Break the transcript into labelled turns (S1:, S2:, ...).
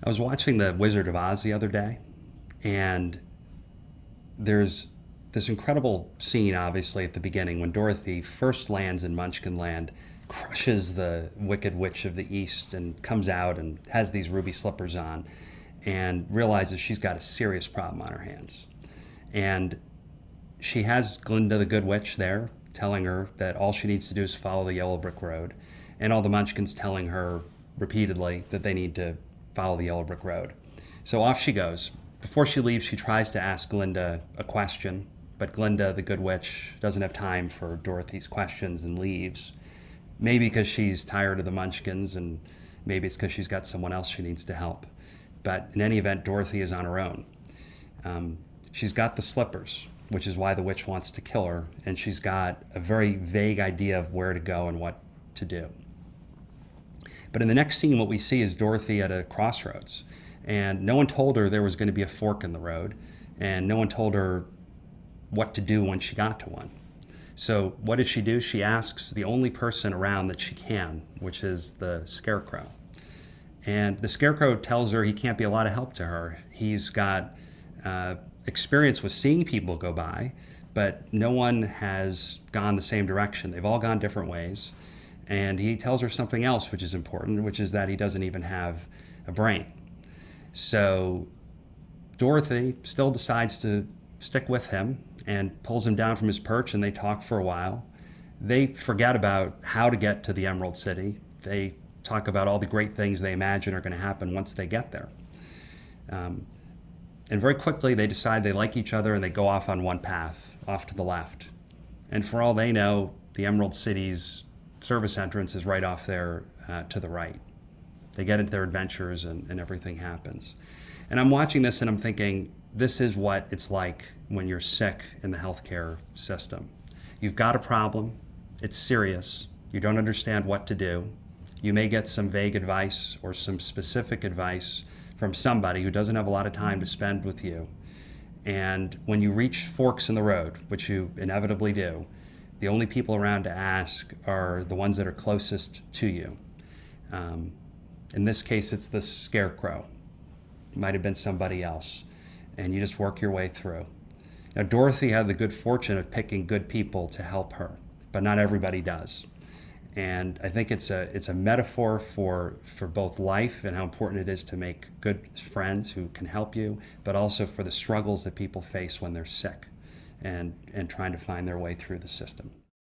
S1: I was watching The Wizard of Oz the other day, and there's this incredible scene, obviously, at the beginning when Dorothy first lands in Munchkinland, crushes the Wicked Witch of the East, and comes out and has these ruby slippers on, and realizes she's got a serious problem on her hands. And she has Glinda the Good Witch there, telling her that all she needs to do is follow the yellow brick road, and all the Munchkins telling her repeatedly that they need to follow the yellow brick road. So off she goes. Before she leaves, she tries to ask Glinda a question, but Glinda, the Good Witch, doesn't have time for Dorothy's questions and leaves. Maybe because she's tired of the Munchkins, and maybe it's because she's got someone else she needs to help. But in any event, Dorothy is on her own. She's got the slippers, which is why the witch wants to kill her, and she's got a very vague idea of where to go and what to do. But in the next scene, what we see is Dorothy at a crossroads, and no one told her there was going to be a fork in the road, and no one told her what to do when she got to one. So what does she do? She asks the only person around that she can, which is the Scarecrow. And the Scarecrow tells her he can't be a lot of help to her. He's got experience with seeing people go by, but no one has gone the same direction. They've all gone different ways. And he tells her something else, which is important, which is that he doesn't even have a brain. So Dorothy still decides to stick with him and pulls him down from his perch, and they talk for a while. They forget about how to get to the Emerald City. They talk about all the great things they imagine are going to happen once they get there. And very quickly they decide they like each other, and they go off on one path, off to the left. And for all they know, the Emerald City's service entrance is right off there to the right. They get into their adventures, and everything happens. And I'm watching this and I'm thinking, this is what it's like when you're sick in the healthcare system. You've got a problem, it's serious, you don't understand what to do. You may get some vague advice or some specific advice from somebody who doesn't have a lot of time to spend with you. And when you reach forks in the road, which you inevitably do, the only people around to ask are the ones that are closest to you. In this case, it's the Scarecrow. It might have been somebody else. And you just work your way through. Now, Dorothy had the good fortune of picking good people to help her, but not everybody does. And I think it's a metaphor for both life and how important it is to make good friends who can help you, but also for the struggles that people face when they're sick and trying to find their way through the system.